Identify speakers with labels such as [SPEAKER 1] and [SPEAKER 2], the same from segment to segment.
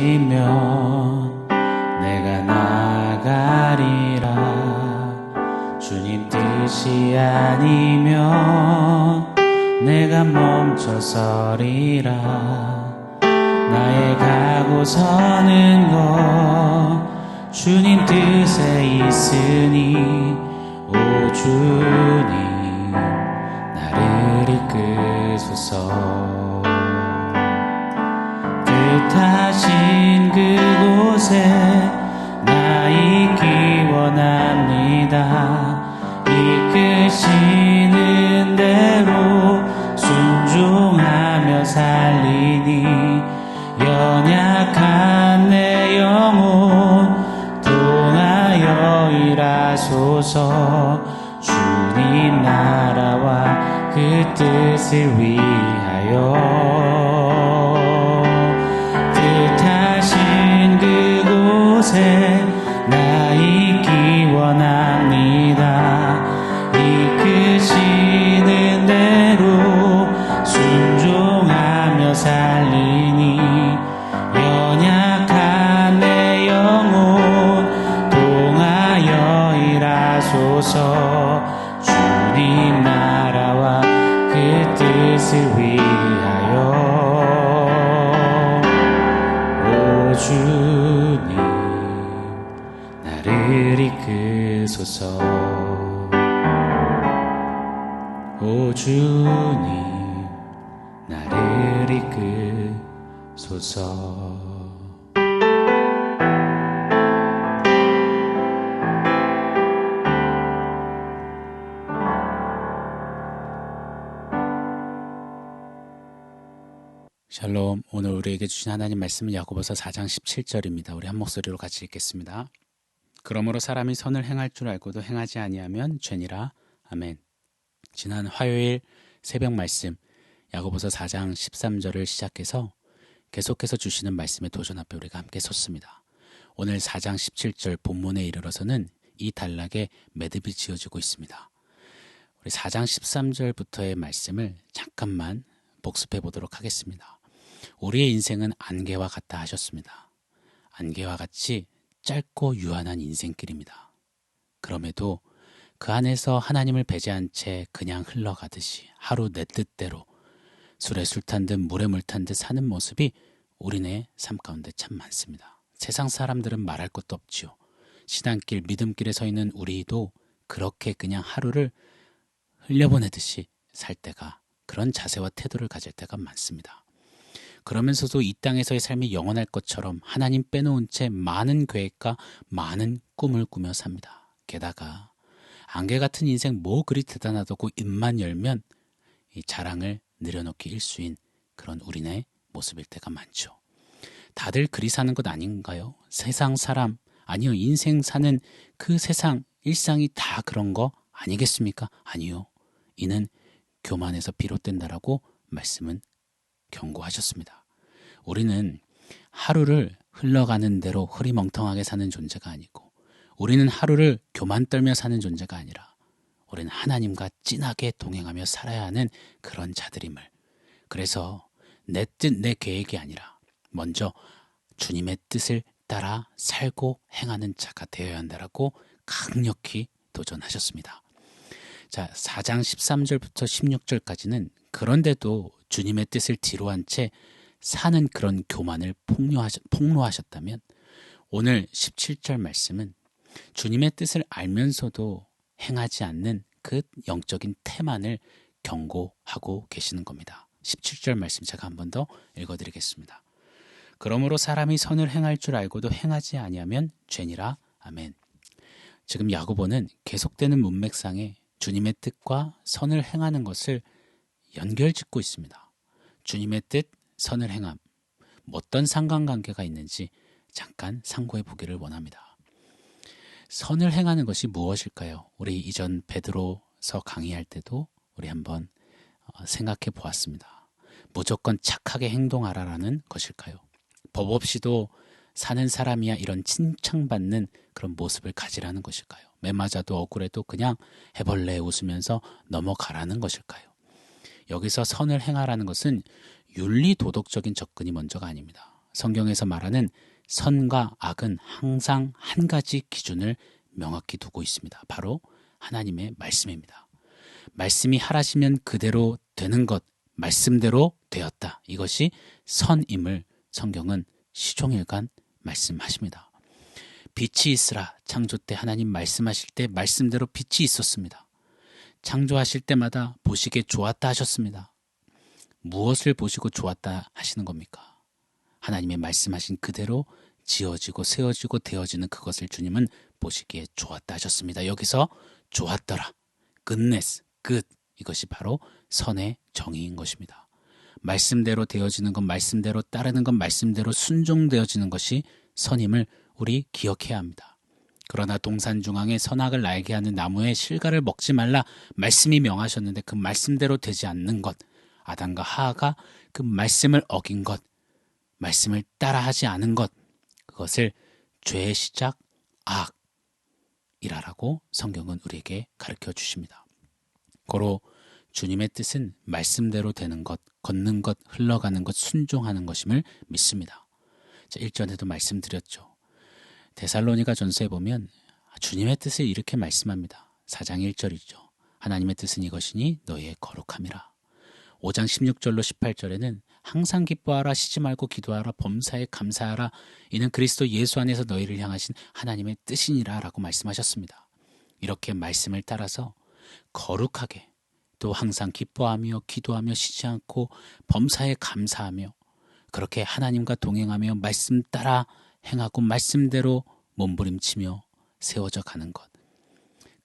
[SPEAKER 1] 뜻이면 내가 나가리라. 주님 뜻이 아니면 내가 멈춰서리라. 나의 가고 서는 것 주님 뜻에 있으니 오 주님 나를 이끄소서. 뜻하신 그곳에 나 있기 원합니다. 이끄시는 대로 순종하며 살리니 연약한 내 영혼 통하여 일하소서. 주님 나라와 그 뜻을 위하여 뜻하신 그곳에 나 있기 원합니다. 이끄시는 대로 순종하며 살리니 연약한 내 영혼 통하여 일하소서. 주님 나라와 그 뜻을 위하여 오 주님 나를 이끄소서. 오 주님 나를 이끄소서. 샬롬. 오늘 우리에게 주신 하나님 말씀은 야고보서 4장 17절입니다. 우리 한 목소리로 같이 읽겠습니다. 그러므로 사람이 선을 행할 줄 알고도 행하지 아니하면 죄니라. 아멘. 지난 화요일 새벽 말씀 야고보서 4장 13절을 시작해서 계속해서 주시는 말씀의 도전 앞에 우리가 함께 섰습니다. 오늘 4장 17절 본문에 이르러서는 이 단락에 매듭이 지어지고 있습니다. 우리 4장 13절부터의 말씀을 잠깐만 복습해 보도록 하겠습니다. 우리의 인생은 안개와 같다 하셨습니다. 안개와 같이 짧고 유한한 인생길입니다. 그럼에도 그 안에서 하나님을 배제한 채 그냥 흘러가듯이 하루 내 뜻대로 술에 술 탄 듯 물에 물 탄 듯 사는 모습이 우리네 삶 가운데 참 많습니다. 세상 사람들은 말할 것도 없지요. 신앙길 믿음길에 서 있는 우리도 그렇게 그냥 하루를 흘려보내듯이 살 때가, 그런 자세와 태도를 가질 때가 많습니다. 그러면서도 이 땅에서의 삶이 영원할 것처럼 하나님 빼놓은 채 많은 계획과 많은 꿈을 꾸며 삽니다. 게다가 안개 같은 인생 뭐 그리 대단하다고 입만 열면 이 자랑을 내려놓기 일수인 그런 우리네 모습일 때가 많죠. 다들 그리 사는 것 아닌가요? 세상 사람, 아니요, 인생 사는 그 세상 일상이 다 그런 거 아니겠습니까? 아니요. 이는 교만에서 비롯된다라고 말씀은 경고하셨습니다. 우리는 하루를 흘러가는 대로 흐리멍텅하게 사는 존재가 아니고, 우리는 하루를 교만 떨며 사는 존재가 아니라 우리는 하나님과 진하게 동행하며 살아야 하는 그런 자들임을, 그래서 내 뜻, 내 계획이 아니라 먼저 주님의 뜻을 따라 살고 행하는 자가 되어야 한다라고 강력히 도전하셨습니다. 자, 4장 13절부터 16절까지는 그런데도 주님의 뜻을 뒤로한 채 사는 그런 교만을 폭로하셨다면, 오늘 17절 말씀은 주님의 뜻을 알면서도 행하지 않는 그 영적인 태만을 경고하고 계시는 겁니다. 17절 말씀 제가 한 번 더 읽어드리겠습니다. 그러므로 사람이 선을 행할 줄 알고도 행하지 아니하면 죄니라. 아멘. 지금 야고보는 계속되는 문맥상에 주님의 뜻과 선을 행하는 것을 연결짓고 있습니다. 주님의 뜻, 선을 행함, 어떤 상관관계가 있는지 잠깐 상고해 보기를 원합니다. 선을 행하는 것이 무엇일까요? 우리 이전 베드로서 강의할 때도 우리 한번 생각해 보았습니다. 무조건 착하게 행동하라라는 것일까요? 법 없이도 사는 사람이야 이런 칭찬받는 그런 모습을 가지라는 것일까요? 매 맞아도 억울해도 그냥 해벌레 웃으면서 넘어가라는 것일까요? 여기서 선을 행하라는 것은 윤리 도덕적인 접근이 먼저가 아닙니다. 성경에서 말하는 선과 악은 항상 한 가지 기준을 명확히 두고 있습니다. 바로 하나님의 말씀입니다. 말씀이 하라시면 그대로 되는 것, 말씀대로 되었다. 이것이 선임을 성경은 시종일관 말씀하십니다. 빛이 있으라. 창조 때 하나님 말씀하실 때 말씀대로 빛이 있었습니다. 창조하실 때마다 보시기에 좋았다 하셨습니다. 무엇을 보시고 좋았다 하시는 겁니까? 하나님의 말씀하신 그대로 지어지고 세워지고 되어지는 그것을 주님은 보시기에 좋았다 하셨습니다. 여기서 좋았더라, goodness, good, 이것이 바로 선의 정의인 것입니다. 말씀대로 되어지는 것, 말씀대로 따르는 것, 말씀대로 순종되어지는 것이 선임을 우리 기억해야 합니다. 그러나 동산 중앙에 선악을 알게 하는 나무의 실과를 먹지 말라 말씀이 명하셨는데 그 말씀대로 되지 않는 것, 아담과 하하가 그 말씀을 어긴 것, 말씀을 따라하지 않은 것, 그것을 죄의 시작, 악이라고 성경은 우리에게 가르쳐 주십니다. 고로 주님의 뜻은 말씀대로 되는 것, 걷는 것, 흘러가는 것, 순종하는 것임을 믿습니다. 1절에도 말씀드렸죠. 데살로니가 전서에 보면 주님의 뜻을 이렇게 말씀합니다. 4장 1절이죠. 하나님의 뜻은 이것이니 너희의 거룩함이라. 5장 16절로 18절에는 항상 기뻐하라, 쉬지 말고 기도하라, 범사에 감사하라. 이는 그리스도 예수 안에서 너희를 향하신 하나님의 뜻이니라 라고 말씀하셨습니다. 이렇게 말씀을 따라서 거룩하게 또 항상 기뻐하며 기도하며 쉬지 않고 범사에 감사하며 그렇게 하나님과 동행하며 말씀 따라 행하고 말씀대로 몸부림치며 세워져 가는 것.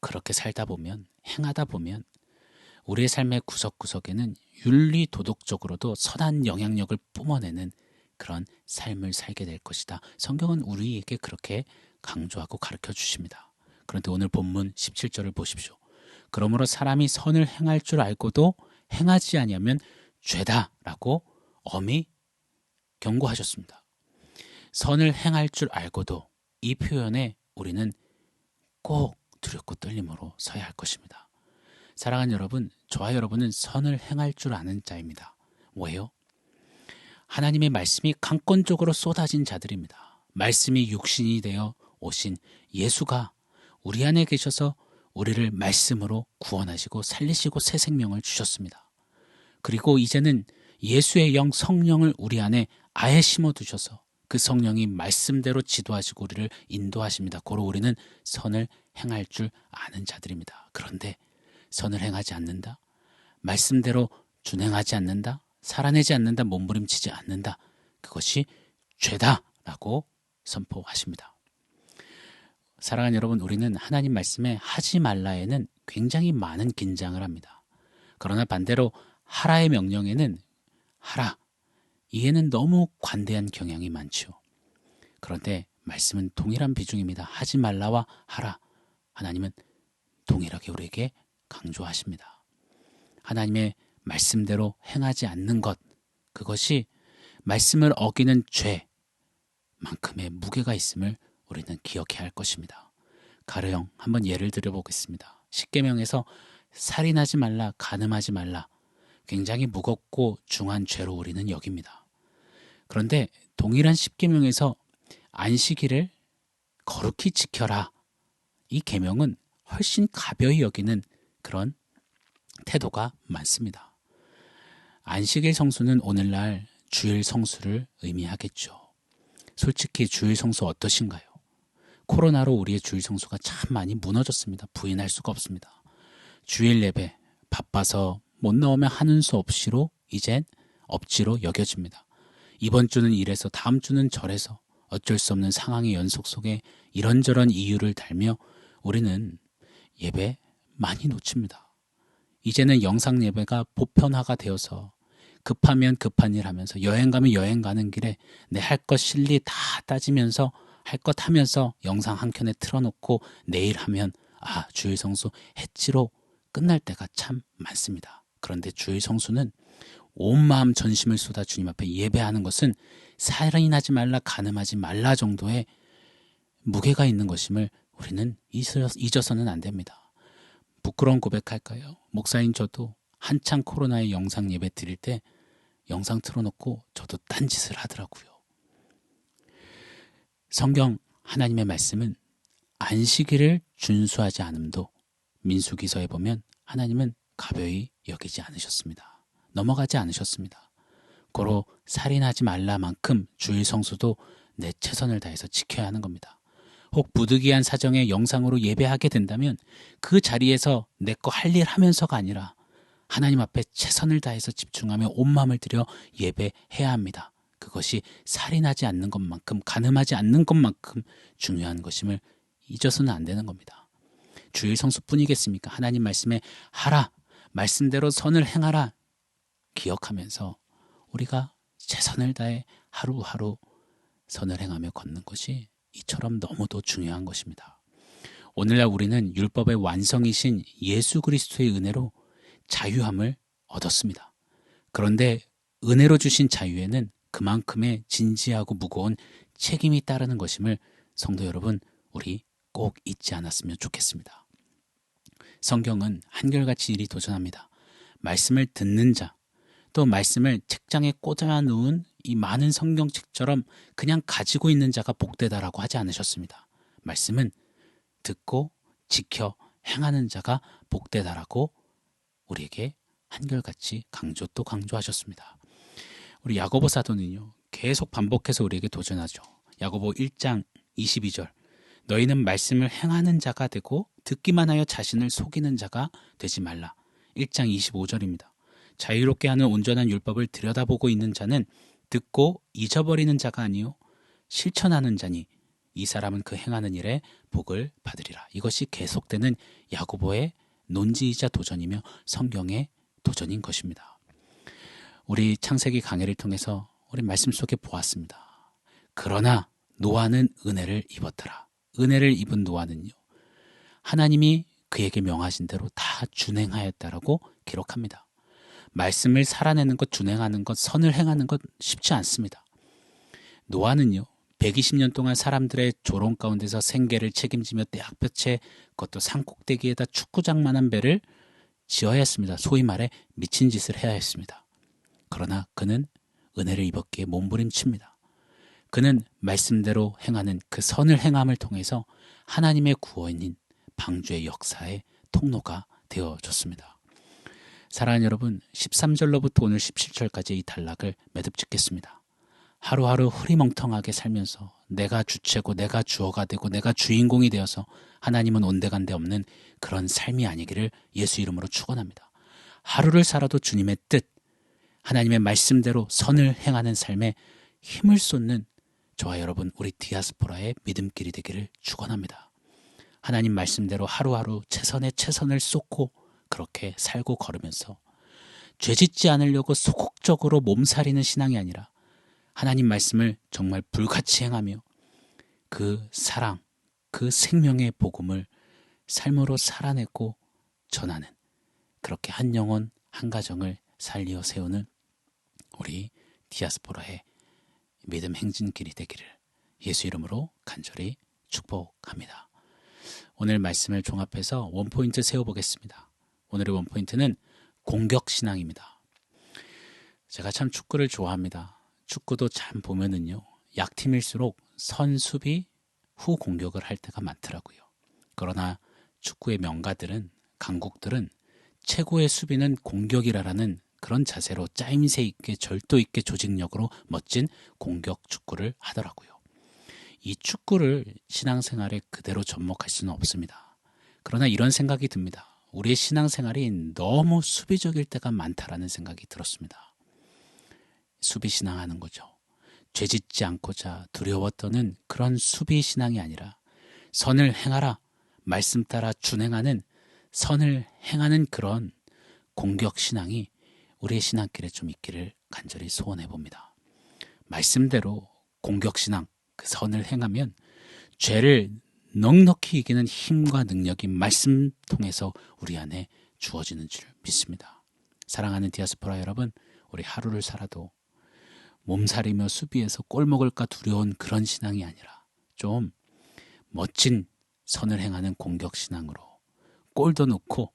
[SPEAKER 1] 그렇게 살다 보면, 행하다 보면 우리의 삶의 구석구석에는 윤리 도덕적으로도 선한 영향력을 뿜어내는 그런 삶을 살게 될 것이다. 성경은 우리에게 그렇게 강조하고 가르쳐 주십니다. 그런데 오늘 본문 17절을 보십시오. 그러므로 사람이 선을 행할 줄 알고도 행하지 아니하면 죄다라고 엄히 경고하셨습니다. 선을 행할 줄 알고도 이 표현에 우리는 꼭 두렵고 떨림으로 서야 할 것입니다. 사랑하는 여러분, 저와 여러분은 선을 행할 줄 아는 자입니다. 왜요? 하나님의 말씀이 강권적으로 쏟아진 자들입니다. 말씀이 육신이 되어 오신 예수가 우리 안에 계셔서 우리를 말씀으로 구원하시고 살리시고 새 생명을 주셨습니다. 그리고 이제는 예수의 영 성령을 우리 안에 아예 심어두셔서 그 성령이 말씀대로 지도하시고 우리를 인도하십니다. 고로 우리는 선을 행할 줄 아는 자들입니다. 그런데 선을 행하지 않는다, 말씀대로 준행하지 않는다, 살아내지 않는다, 몸부림치지 않는다, 그것이 죄다라고 선포하십니다. 사랑하는 여러분, 우리는 하나님 말씀에 하지 말라에는 굉장히 많은 긴장을 합니다. 그러나 반대로 하라의 명령에는 하라, 이에는 너무 관대한 경향이 많죠. 그런데 말씀은 동일한 비중입니다. 하지 말라와 하라, 하나님은 동일하게 우리에게 강조하십니다. 하나님의 말씀대로 행하지 않는 것, 그것이 말씀을 어기는 죄만큼의 무게가 있음을 우리는 기억해야 할 것입니다. 가령 한번 예를 들어보겠습니다. 십계명에서 살인하지 말라, 간음하지 말라, 굉장히 무겁고 중한 죄로 우리는 여깁니다. 그런데 동일한 십계명에서 안식일을 거룩히 지켜라, 이 계명은 훨씬 가벼이 여기는 그런 태도가 많습니다. 안식일 성수는 오늘날 주일 성수를 의미하겠죠. 솔직히 주일 성수 어떠신가요? 코로나로 우리의 주일 성수가 참 많이 무너졌습니다. 부인할 수가 없습니다. 주일 예배 바빠서 못 나오면 하는 수 없이로 이젠 억지로 여겨집니다. 이번 주는 이래서 다음 주는 저래서 어쩔 수 없는 상황의 연속 속에 이런저런 이유를 달며 우리는 예배 많이 놓칩니다. 이제는 영상 예배가 보편화가 되어서 급하면 급한 일 하면서 여행 가면 여행 가는 길에 내 할 것 실리 다 따지면서 할 것 하면서 영상 한 켠에 틀어놓고 내일 하면 주일 성수 했지로 끝날 때가 참 많습니다. 그런데 주일 성수는 온 마음 전심을 쏟아 주님 앞에 예배하는 것은 살인하지 말라, 간음하지 말라 정도의 무게가 있는 것임을 우리는 잊어서는 안 됩니다. 부끄러운 고백할까요? 목사인 저도 한창 코로나의 영상 예배 드릴 때 영상 틀어놓고 저도 딴짓을 하더라고요. 성경 하나님의 말씀은 안식일을 준수하지 않음도 민수기서에 보면 하나님은 가벼이 여기지 않으셨습니다. 넘어가지 않으셨습니다. 고로 살인하지 말라만큼 주일 성수도 내 최선을 다해서 지켜야 하는 겁니다. 혹 부득이한 사정에 영상으로 예배하게 된다면 그 자리에서 내 거 할 일 하면서가 아니라 하나님 앞에 최선을 다해서 집중하며 온 마음을 들여 예배해야 합니다. 그것이 살인하지 않는 것만큼, 간음하지 않는 것만큼 중요한 것임을 잊어서는 안 되는 겁니다. 주일 성수뿐이겠습니까? 하나님 말씀에 하라, 말씀대로 선을 행하라 기억하면서 우리가 최선을 다해 하루하루 선을 행하며 걷는 것이 이처럼 너무도 중요한 것입니다. 오늘날 우리는 율법의 완성이신 예수 그리스도의 은혜로 자유함을 얻었습니다. 그런데 은혜로 주신 자유에는 그만큼의 진지하고 무거운 책임이 따르는 것임을 성도 여러분, 우리 꼭 잊지 않았으면 좋겠습니다. 성경은 한결같이 일이 도전합니다. 말씀을 듣는 자, 또 말씀을 책장에 꽂아 놓은 이 많은 성경책처럼 그냥 가지고 있는 자가 복되다라고 하지 않으셨습니다. 말씀은 듣고 지켜 행하는 자가 복되다라고 우리에게 한결같이 강조 또 강조하셨습니다. 우리 야고보 사도는요, 계속 반복해서 우리에게 도전하죠. 야고보 1장 22절, 너희는 말씀을 행하는 자가 되고 듣기만 하여 자신을 속이는 자가 되지 말라. 1장 25절입니다. 자유롭게 하는 온전한 율법을 들여다보고 있는 자는 듣고 잊어버리는 자가 아니요 실천하는 자니 이 사람은 그 행하는 일에 복을 받으리라. 이것이 계속되는 야고보의 논지이자 도전이며 성경의 도전인 것입니다. 우리 창세기 강해를 통해서 우리 말씀 속에 보았습니다. 그러나 노아는 은혜를 입었더라. 은혜를 입은 노아는요, 하나님이 그에게 명하신 대로 다 준행하였다라고 기록합니다. 말씀을 살아내는 것, 준행하는 것, 선을 행하는 것 쉽지 않습니다. 노아는요, 120년 동안 사람들의 조롱 가운데서 생계를 책임지며 떼약볕에 그것도 산꼭대기에다 축구장만한 배를 지어야 했습니다. 소위 말해 미친 짓을 해야 했습니다. 그러나 그는 은혜를 입었기에 몸부림칩니다. 그는 말씀대로 행하는 그 선을 행함을 통해서 하나님의 구원인 방주의 역사의 통로가 되어줬습니다. 사랑하는 여러분, 13절로부터 오늘 17절까지 이 단락을 매듭 짓겠습니다. 하루하루 흐리멍텅하게 살면서 내가 주체고 내가 주어가 되고 내가 주인공이 되어서 하나님은 온데간데 없는 그런 삶이 아니기를 예수 이름으로 축원합니다. 하루를 살아도 주님의 뜻, 하나님의 말씀대로 선을 행하는 삶에 힘을 쏟는 저와 여러분, 우리 디아스포라의 믿음길이 되기를 축원합니다. 하나님 말씀대로 하루하루 최선의 최선을 쏟고 그렇게 살고 걸으면서 죄짓지 않으려고 소극적으로 몸살이는 신앙이 아니라 하나님 말씀을 정말 불같이 행하며 그 사랑, 그 생명의 복음을 삶으로 살아내고 전하는, 그렇게 한 영혼 한 가정을 살리어 세우는 우리 디아스포라의 믿음 행진길이 되기를 예수 이름으로 간절히 축복합니다. 오늘 말씀을 종합해서 원포인트 세워보겠습니다. 오늘의 원포인트는 공격신앙입니다. 제가 참 축구를 좋아합니다. 축구도 참 보면은요, 약팀일수록 선수비 후 공격을 할 때가 많더라고요. 그러나 축구의 명가들은, 강국들은 최고의 수비는 공격이라는 그런 자세로 짜임새 있게 절도 있게 조직력으로 멋진 공격 축구를 하더라고요. 이 축구를 신앙생활에 그대로 접목할 수는 없습니다. 그러나 이런 생각이 듭니다. 우리의 신앙생활이 너무 수비적일 때가 많다라는 생각이 들었습니다. 수비신앙하는 거죠. 죄짓지 않고자 두려워 떠는 그런 수비신앙이 아니라 선을 행하라, 말씀 따라 준행하는 선을 행하는 그런 공격신앙이 우리의 신앙길에 좀 있기를 간절히 소원해 봅니다. 말씀대로 공격신앙, 그 선을 행하면 죄를 넉넉히 이기는 힘과 능력이 말씀 통해서 우리 안에 주어지는 줄 믿습니다. 사랑하는 디아스포라 여러분, 우리 하루를 살아도 몸살이며 수비에서 꼴 먹을까 두려운 그런 신앙이 아니라 좀 멋진 선을 행하는 공격신앙으로 골도 넣고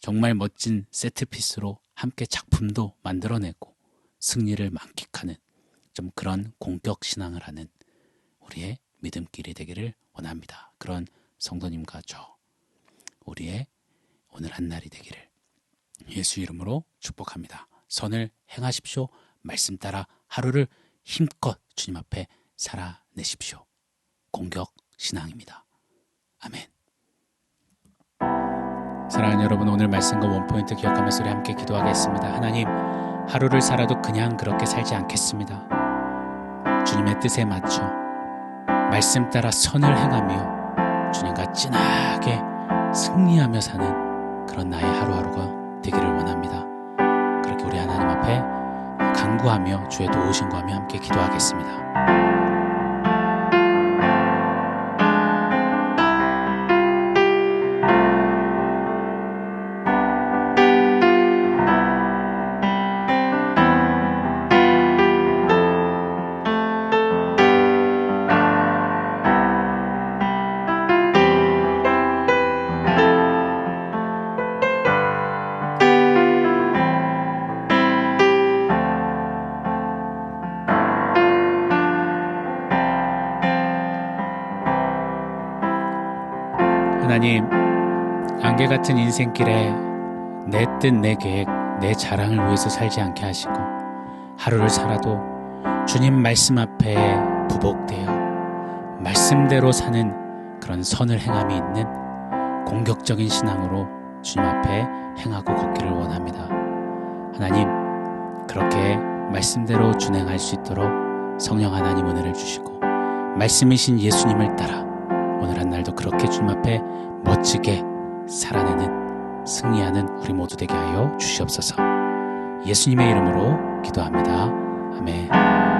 [SPEAKER 1] 정말 멋진 세트피스로 함께 작품도 만들어내고 승리를 만끽하는 좀 그런 공격신앙을 하는 우리의 믿음길이 되기를 원합니다. 그런 성도님과 저, 우리의 오늘 한날이 되기를 예수 이름으로 축복합니다. 선을 행하십시오. 말씀 따라 하루를 힘껏 주님 앞에 살아내십시오. 공격 신앙입니다. 아멘. 사랑하는 여러분, 오늘 말씀과 원포인트 기억하면서 우리 함께 기도하겠습니다. 하나님, 하루를 살아도 그냥 그렇게 살지 않겠습니다. 주님의 뜻에 맞춰 말씀 따라 선을 행하며 주님과 진하게 승리하며 사는 그런 나의 하루하루가 되기를 원합니다. 그렇게 우리 하나님 앞에 간구하며 주의 도우심과 하며 함께 기도하겠습니다. 하나님, 안개같은 인생길에 내 뜻, 내 계획, 내 자랑을 위해서 살지 않게 하시고 하루를 살아도 주님 말씀 앞에 부복되어 말씀대로 사는 그런 선을 행함이 있는 공격적인 신앙으로 주님 앞에 행하고 걷기를 원합니다. 하나님, 그렇게 말씀대로 준행할 수 있도록 성령 하나님 은혜를 주시고 말씀이신 예수님을 따라 오늘 한날도 그렇게 주님 앞에 멋지게 살아내는 승리하는 우리 모두 되게 하여 주시옵소서. 예수님의 이름으로 기도합니다. 아멘.